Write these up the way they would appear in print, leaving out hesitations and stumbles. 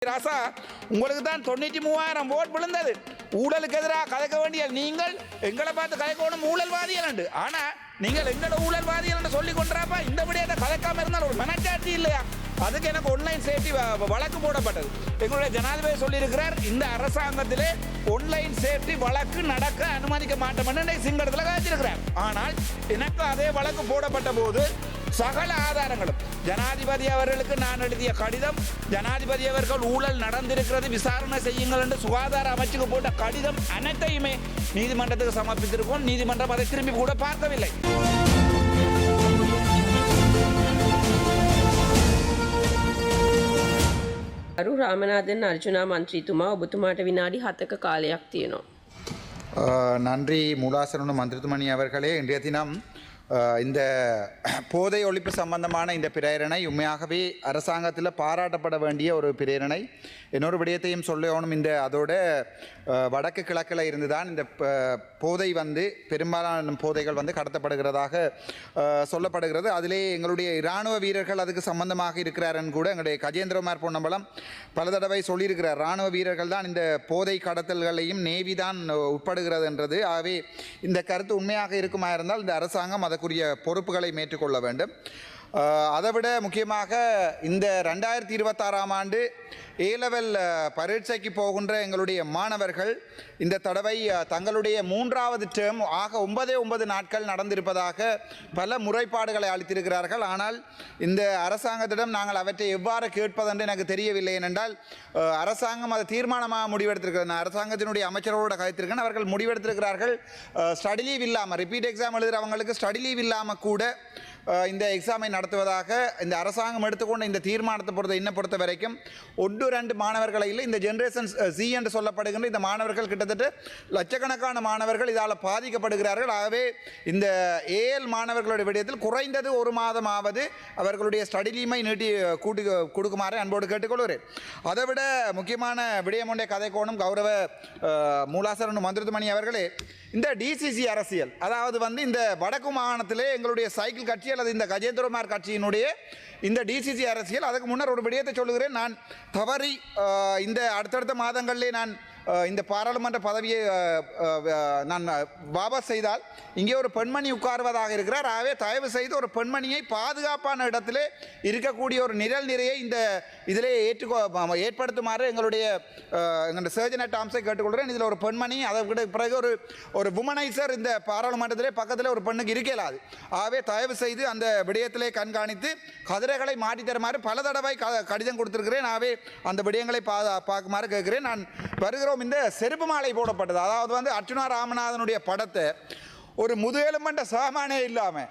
ராசா உங்களுக்கு தான் 93,000 ஓட் விழுந்தது. ஊழலுக்கு எதிராக கதைக்க வேண்டிய நீங்கள் எங்களை பார்த்து கதைக்கணும் ஊழல்வாதிகள். ஆனா நீங்கள் எங்களை ஊழல்வாதிகள் சொல்லி கொண்டாப்பா இந்த விடயத்தை கதைக்காம இருந்தால் ஒரு மனச்சாட்சி இல்லையா? அதுக்கு எனக்கு ஆன்லைன் சேஃப்டி வழக்கு போடப்பட்டது. எங்களுடைய ஜனாதிபதி சொல்லியிருக்கிறார், இந்த அரசாங்கத்திலே ஆன்லைன் சேஃப்டி வழக்கு நடக்க அனுமதிக்க மாட்டோம் சிங்களத்தில் காய்ச்சிருக்கிறார். ஆனால் எனக்கு அதே வழக்கு போடப்பட்ட போது சகல ஆதாரங்களும் ஜனாதிபதி அவர்களுக்கு நான் எழுதிய கடிதம், ஜனாதிபதி அவர்கள் ஊழல் நடந்திருக்கிறது விசாரணை செய்யுங்கள் என்று சுகாதார அமைச்சுக்கு போட்ட கடிதம் அனைத்தையுமே நீதிமன்றத்துக்கு சமர்ப்பித்திருக்கோம். நீதிமன்றம் அதை திரும்பி கூட பார்க்கவில்லை. අරු රාමනාදන් අර්ජුනා මන්ත්‍රීතුමා ඔබතුමාට විනාඩි 7ක කාලයක් තියෙනවා. நன்றி மூலாசன மந்திரித்துமணி அவர்களே. இன்றைய தினம் இந்த போதை ஒழிப்பு சம்பந்தமான இந்த பிரேரணை உண்மையாகவே அரசாங்கத்தில் பாராட்டப்பட வேண்டிய ஒரு பிரேரணை. இன்னொரு விடயத்தையும் சொல்லணும், இந்த அதோட வடக்கு கிழக்கில் இருந்து தான் இந்த போதை பெரும்பாலான போதைகள் கடத்தப்படுகிறதாக சொல்லப்படுகிறது. அதிலே எங்களுடைய இராணுவ வீரர்கள் அதுக்கு சம்பந்தமாக இருக்கிறாருன்னு கூட எங்களுடைய கஜேந்திரகுமார் பொன்னம்பலம் பல தடவை சொல்லியிருக்கிறார். இராணுவ வீரர்கள் தான் இந்த போதை கடத்தல்களையும் நேவி தான் உட்படுகிறது என்றது. ஆகவே இந்த கருத்து உண்மையாக இருக்குமா இருந்தால் இந்த அரசாங்கம் அதற்குரிய பொறுப்புகளை மேற்றுக்கொள்ள வேண்டும். அதைவிட முக்கியமாக இந்த 2026ஆம் ஆண்டு A-level பரீட்சைக்கு போகின்ற எங்களுடைய மாணவர்கள் இந்த தடவை தங்களுடைய 3வது டேர்ம் ஆக 9 நாட்கள் நடந்திருப்பதாக பல முறைப்பாடுகளை அளித்திருக்கிறார்கள். ஆனால் இந்த அரசாங்கத்திடம் நாங்கள் அவற்றை எவ்வாறு கேட்பதென்று எனக்கு தெரியவில்லை. ஏனென்றால் அரசாங்கம் அதை தீர்மானமாக முடிவெடுத்திருக்கிறது. நான் அரசாங்கத்தினுடைய அமைச்சரோடு கதைத்திருக்கேன். அவர்கள் முடிவெடுத்திருக்கிறார்கள், ஸ்டடி லீவ் இல்லாமல் ரிப்பீட் எக்ஸாம் எழுதுகிறவங்களுக்கு ஸ்டடி லீவ் இல்லாமல் கூட இந்த எக்ஸாமை நடத்துவதாக இந்த அரசாங்கம் எடுத்துக்கொண்ட இந்த தீர்மானத்தை பொறுத்த வரைக்கும் 1-2 மாணவர்களை இல்லை, இந்த ஜெனரேஷன் சி என்று சொல்லப்படுகின்ற இந்த மாணவர்கள் கிட்டத்தட்ட லட்சக்கணக்கான மாணவர்கள் இதால் பாதிக்கப்படுகிறார்கள். ஆகவே இந்த ஏஎல் மாணவர்களுடைய விடயத்தில் குறைந்தது 1 மாதமாவது அவர்களுடைய ஸ்டடி லீமை நீட்டி கூட்டி கொடுக்குமாறு அன்போடு கேட்டுக்கொள்கிறேன். அதைவிட முக்கியமான விடயம் ஒன்றை கதைக்கோணும் கௌரவ மூலாசரன் மந்திரித்துமணி அவர்களே. இந்த டிசிசி அரசியல், அதாவது இந்த வடக்கு மாகாணத்திலே எங்களுடைய சைக்கிள் கட்சி அல்லது இந்த கஜேந்திரகுமார் கட்சியினுடைய இந்த டிசிசி அரசியல், அதுக்கு முன்னர் ஒரு விடயத்தை சொல்லுகிறேன். நான் தவறி இந்த அடுத்தடுத்த மாதங்களிலே நான் இந்த பாராளுமன்ற பதவியை நான் வாபஸ் செய்தால் இங்கே ஒரு பெண்மணி உட்காருவதாக இருக்கிறார். ஆகவே தயவு செய்து ஒரு பெண்மணியை பாதுகாப்பான இடத்திலே இருக்கக்கூடிய ஒரு நிழல் நிறையை இந்த இதிலே ஏற்படுத்துமாறு எங்களுடைய சர்ஜன் அட் ஆம்ஸை கேட்டுக்கொள்கிறேன். இதில் ஒரு பெண்மணி, அதற்கு பிறகு ஒரு வுமனைசர் இந்த பாராளுமன்றத்திலே பக்கத்தில் ஒரு பெண்ணுக்கு இருக்கலாது. ஆகவே தயவு செய்து அந்த விடயத்திலே கண்காணித்து கதிரைகளை மாற்றி தருமாறு பல தடவை கடிதம் கொடுத்திருக்கிறேன். ஆகவே அந்த விடயங்களை பார்க்குமாறு கேட்கிறேன். நான் வருகிறோம். இந்த செருப்பு மாலை போடப்பட்டது, அதாவது அர்ச்சுனா ராமநாதனுடைய படத்தை ஒரு முதுகெலும்பண்ட சாமானே இல்லாமல்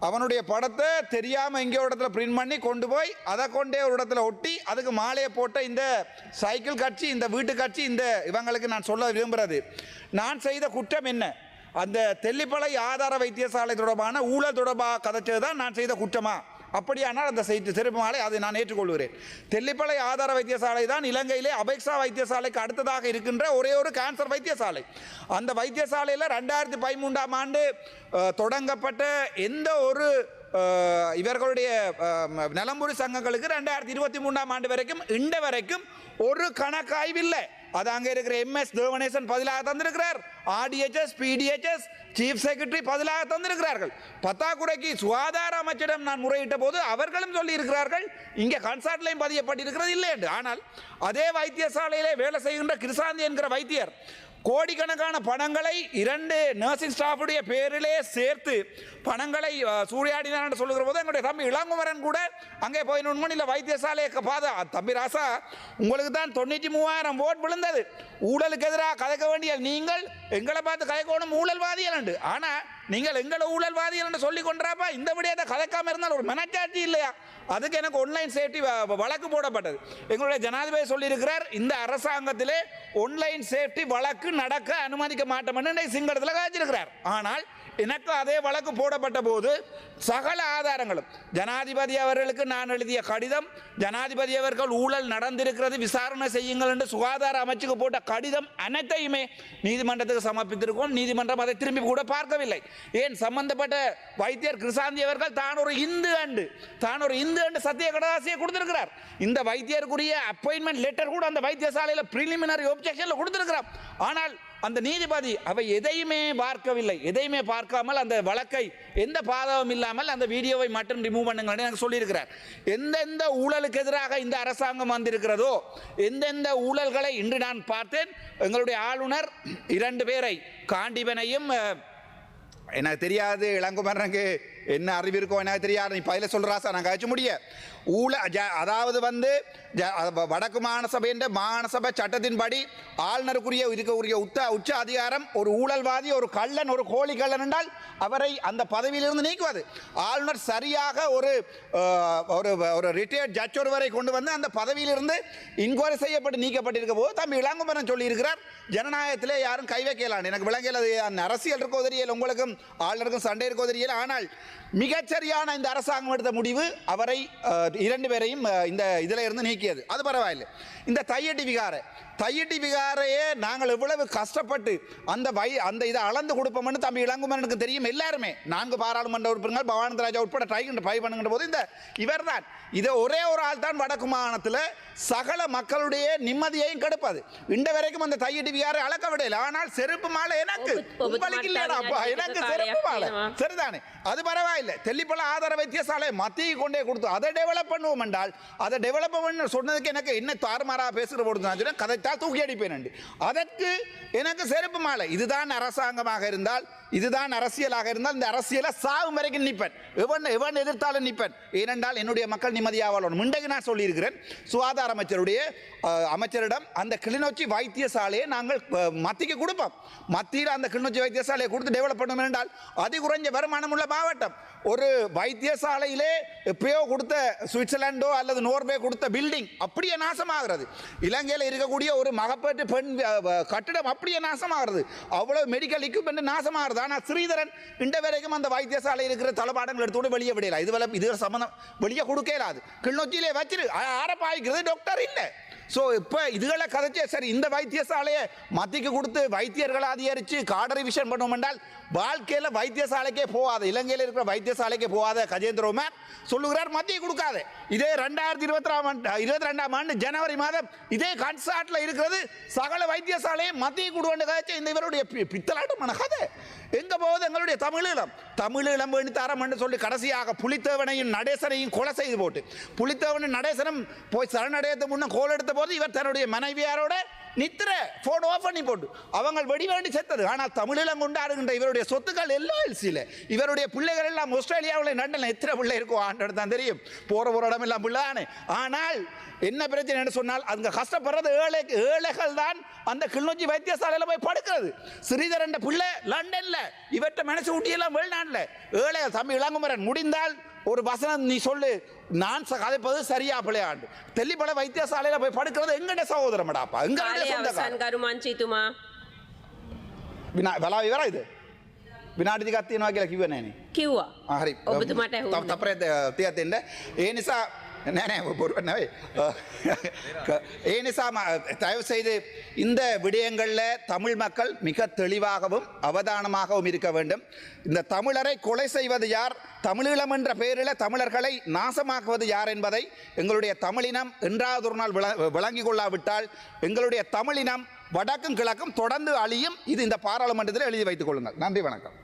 அவனுடைய படத்தை தெரியாமல் இங்கே ஒரு இடத்துல பிரிண்ட் பண்ணி கொண்டு போய் அதை கொண்டே ஒரு இடத்துல ஒட்டி அதுக்கு மாலையை போட்ட இந்த சைக்கிள் கட்சி, இந்த வீட்டு கட்சி, இந்த இவங்களுக்கு நான் சொல்ல விரும்புகிறது, நான் செய்த குற்றம் என்ன? அந்த தெல்லிப்பளை ஆதார வைத்தியசாலை தொடர்பான ஊழல் தொடர்பாக கதைச்சது தான் நான் செய்த குற்றமா? அப்படியானால் அந்த செருப்பு மாலை அதை நான் ஏற்றுக்கொள்கிறேன். தெல்லிப்பளை ஆதார வைத்தியசாலை தான் இலங்கையிலே அபெக்ஸா வைத்தியசாலைக்கு அடுத்ததாக இருக்கின்ற ஒரே ஒரு கேன்சர் வைத்தியசாலை. அந்த வைத்தியசாலையில் 2013ஆம் ஆண்டு தொடங்கப்பட்ட எந்த ஒரு இவர்களுடைய நலம்புரி சங்கங்களுக்கு 2023ஆம் ஆண்டு வரைக்கும் இண்ட வரைக்கும் ஒரு கணக்காய்வில்லை. அது அங்கே இருக்கிற MS தேவனேசன் பதிலாக தந்திருக்கிறார், RDHS PDHS சீஃப் செக்ரட்டரி பதிலாக தந்திருக்கிறார்கள். பத்தாக்குறைக்கு சுகாதார அமைச்சரிடம் நான் முறையிட்ட போது அவர்களும் சொல்லி இருக்கிறார்கள் இங்கே கன்சல்ட்லையும் பதியப்பட்டிருக்கிறது இல்லை என்று. ஆனால் அதே வைத்தியசாலையிலே வேலை செய்கின்ற கிருசாந்தி என்கிற வைத்தியர் கோடிக்கணக்கான பணங்களை 2 நர்சிங் ஸ்டாஃபுடைய பேரிலே சேர்த்து பணங்களை சூறையாடினார் என்று சொல்லுகிற போது எங்களுடைய தம்பி இளங்குமரன் கூட அங்கே போய் நுண்மணியில் வைத்தியசாலையை தம்பி ராசா உங்களுக்கு தான் 93,000 ஓட் விழுந்தது. ஊழலுக்கு எதிராக கதைக்க வேண்டிய நீங்கள் எங்களை பார்த்து கதைக்கணும் ஊழல்வாதிகள். ஆனால் நீங்கள் எங்களை ஊழல்வாதிகள் என்று சொல்லி கொண்டாப்பா இந்த விடயத்தை கதைக்காம இருந்தால் ஒரு மனச்சாட்சி இல்லையா? அதுக்கு எனக்கு ஆன்லைன் சேஃப்டி வழக்கு போடப்பட்டது. எங்களுடைய ஜனாதிபதி சொல்லியிருக்கிறார், இந்த அரசாங்கத்திலே ஆன்லைன் சேஃப்டி வழக்கு நடக்க அனுமதிக்க மாட்டோம் என்று சிங்களத்தில் காய்ச்சிருக்கிறார். ஆனால் எனக்கு அதே வழக்கு போடப்பட்ட போது சகல ஆதாரங்களும் ஜனாதிபதி அவர்களுக்கு நான் எழுதிய கடிதம், ஜனாதிபதி அவர்கள் ஊழல் நடந்திருக்கிறது விசாரணை செய்யுங்கள் என்று சுகாதார அமைச்சுக்கு போட்ட கடிதம் அனைத்தையுமே நீதிமன்றத்துக்கு சமர்ப்பித்திருக்கோம். நீதிமன்றம் அதை திரும்பி கூட பார்க்கவில்லை. ஏன் சம்பந்தப்பட்ட வைத்தியர் கிருசாந்தி அவர்கள் தான் ஒரு இந்து அண்டு சத்திய கடதாசியை கொடுத்திருக்கிறார். இந்த வைத்தியருக்குரிய அப்பாயின்மெண்ட் லெட்டர் கூட அந்த வைத்தியசாலையில் பிரிலிமினரி ஒப்ஜெக்ஷன்ல கொடுத்திருக்கிறார். ஆனால் அந்த நீதிபதி அவை எதையுமே பார்க்கவில்லை. எதையுமே பார்க்காமல் அந்த வழக்கை எந்த பாதகமும் இல்லாமல் அந்த வீடியோவை மட்டும் ரிமூவ் பண்ணுங்கன்னு எனக்கு சொல்லியிருக்கிறார். எந்தெந்த ஊழலுக்கு எதிராக இந்த அரசாங்கம் வந்திருக்கிறதோ, எந்தெந்த ஊழல்களை இன்று நான் பார்த்தேன். எங்களுடைய ஆளுநர் 2 பேரை, காண்டிபனையும் எனக்கு தெரியாது, இளங்குமரனுக்கு என்ன அறிவு இருக்கோ எனக்கு தெரியாது, நீ பயில சொல்றாசா நான் கழிச்சு முடிய அதாவது வடக்கு மாநசபை என்ற மாநசபை சட்டத்தின்படி ஆளுநருக்குரிய இருக்கக்கூடிய உச்ச அதிகாரம் ஒரு ஊழல்வாதி, ஒரு கள்ளன், ஒரு கோழி கள்ளன் என்றால் அவரை அந்த பதவியிலிருந்து நீக்குவது. ஆளுநர் சரியாக ஒரு ரிட்டையர்ட் ஜட்ஜ் ஒருவரை கொண்டு வந்து அந்த பதவியிலிருந்து இன்கொயரி செய்யப்பட்டு நீக்கப்பட்டிருக்க போது தம்பி இளங்குமரன் சொல்லியிருக்கிறார், ஜனநாயகத்திலே யாரும் கை வைக்கலான்னு. எனக்கு விளங்கல, அரசியல் இருக்கோ தெரியல, உங்களுக்கும் ஆளுநருக்கும் சண்டை இருக்கோ தெரியல. ஆனால் மிகச்சரியான இந்த அரசாங்கம் எடுத்த முடிவு அவரை 2 பேரையும் இந்த இதில் இருந்து நீக்கியது. அது பரவாயில்லை. இந்த தையட்டி விகாரையே நாங்கள் எவ்வளவு கஷ்டப்பட்டு அந்த இதை அளந்து கொடுப்போம்னு தம்பி இளங்குமரனுக்கு தெரியும். எல்லாருமே 4 பாராளுமன்ற உறுப்பினர்கள் பவானந்தராஜா உட்பட ட்ரை பண்ணுகின்ற போது இவர் தான் இதை ஒரே ஒரு ஆள் தான் வடக்கு மாகாணத்தில் சகல மக்களுடைய நிம்மதியையும் கெடுப்பது. இன்று வரைக்கும் அந்த தையட்டி விகாரை அளக்க விடல. ஆனால் செருப்பு மாலை எனக்கு எனக்கு செருப்பு மாலை சரிதானே, அது பரவாயில்லை. தெல்லிப்பள ஆதார வைத்தியசாலை மத்திய கொண்டே கொடுத்து அதை டெவலப் பண்ணுவோம் என்றால் அதை டெவலப் பண்ண சொன்னதுக்கு எனக்கு என்ன தாறுமாறாக பேசுகிற போது கதைத்தால் தூக்கி அடிப்பேன். அதற்கு எனக்கு செருப்பு மாலை. இதுதான் அரசாங்கமாக இருந்தால், இதுதான் அரசியலாக இருந்தால் இந்த அரசியலை சாவும் வரைக்கும் நிற்பேன். எவன் எதிர்த்தாலும் நிற்பேன். ஏனென்றால் என்னுடைய மக்கள் நிம்மதியாக வாழணும். முண்டகு நான் சொல்லியிருக்கிறேன், சுகாதார அமைச்சரிடம் அந்த கிளிநொச்சி வைத்தியசாலையை நாங்கள் மத்திக்கு கொடுப்போம். மத்தியில் அந்த கிளிநொச்சி வைத்தியசாலையை கொடுத்து டெவலப் பண்ணணும் என்றால் அதி குறைஞ்ச வருமானம் உள்ள மாவட்டம். ஒரு வைத்தியசாலையிலே எப்பயோ கொடுத்த சுவிட்சர்லாண்டோ அல்லது நோர்வே கொடுத்த பில்டிங் அப்படியே நாசமாகிறது. இலங்கையில் இருக்கக்கூடிய ஒரு மகப்பேற்று பெண் கட்டிடம் அப்படியே நாசமாகிறது. அவ்வளவு மெடிக்கல் எக்யூப்மெண்ட் நாசமாகிறது. ஆனால் ஸ்ரீதரன் இன்ற வரைக்கும் அந்த வைத்தியசாலை இருக்கிற தளபாடங்கள் எடுத்துக்கூட வெளியே விடையலாம். இது சம்பந்தம் வெளியே கொடுக்கலாது. கிளிநொச்சியிலே வச்சிரு ஆரப்பாய்க்கிறது டாக்டர் இல்லை. ஸோ இப்போ இதுகளை கதைச்சே சரி, இந்த வைத்தியசாலையை மத்திக்கு கொடுத்து வைத்தியர்களை அதிகரித்து காடரி விஷன் பண்ணுவோம் என்றால் வாழ்க்கையில் வைத்தியசாலைக்கே போகாத, இலங்கையில் இருக்கிற வைத்தியசாலைக்கே போகாத கஜேந்திரகுமார் சொல்லுகிறார் மத்திய கொடுக்காத. இதே 2022ஆம் ஆண்டு ஜனவரி மாதம் இதே கன்சாட்டில் இருக்கிறது சகல வைத்தியசாலையை மத்திய கொடுவேன் கதைச்ச இந்த இவருடைய பித்தலாட்டமான கதை. எங்க போவது எங்களுடைய தமிழீழம் வேண்டி தரம் என்று சொல்லி கடைசியாக புலித்தேவனையும் நடேசனையும் கொலை செய்து போட்டு, புலித்தேவனும் நடேசனும் போய் சரணடையத்து முன்ன கோல் எடுத்த போது இவர் தன்னுடைய மனைவியாரோட நித்திர போன் ஆஃப் பண்ணி போட்டு அவங்க வெடி வேண்டி செத்தது. ஆனால் தமிழீழம் கொண்டாடுகின்ற இவருடைய சொத்துக்கள் எல்ஐசியில் இவருடைய பிள்ளைகள் எல்லாம் ஆஸ்திரேலியாவில் லண்டனில் எத்தனை பிள்ளை இருக்கும் ஆண்டு தான் தெரியும். போகிற இடம் எல்லாம் பிள்ளைதானே. ஆனால் என்ன பிரச்சனை என்று சொன்னால் அங்கே கஷ்டப்படுறது ஏழைகள் தான் அந்த கிளிநொச்சி வைத்தியசாலையில் போய் படுக்கிறது. ஸ்ரீதரன் பிள்ளை லண்டனில், இவற்றை மனசு ஊட்டியெல்லாம் வெளிநாட்டில். ஏழைகள் தம்பி இளங்குமரன் முடிந்தால் ஒரு வசனம் நீ சொல்லு, நான் கதைப்பது சரியா பிள்ளையாண்டு. தெல்லிப்பள வைத்தியசாலையில் போய் படுக்கிறது எங்கட சகோதரமடாப்பா, වෙලා ඉවරයිද? විනාඩි ටිකක් තියෙනවා කියලා කිව්වේ නෑනේ. කිව්වා. හරි. ඔබතුමාට ඇහුවා. තප්පරේ තියත් දෙන්න. ඒ නිසා නෑ බොරුවක් නෙවෙයි. ඒ නිසා தயவு செய்து இந்த விடயங்களில் தமிழ் மக்கள் மிக தெளிவாகவும் அவதானமாகவும் இருக்க வேண்டும். இந்த தமிழரை கொலை செய்வது யார், தமிழீழம் என்ற பெயரில் தமிழர்களை நாசமாக்குவது யார் என்பதை எங்களுடைய தமிழினம் என்றாவது ஒரு நாள் விளங்கிக் கொள்ளாவிட்டால் எங்களுடைய தமிழினம் வடக்கும் கிழக்கும் தொடர்ந்து அழியும். இது இந்த பாராளுமன்றத்தில் எழுதி வைத்துக் கொள்ளுங்கள். நன்றி, வணக்கம்.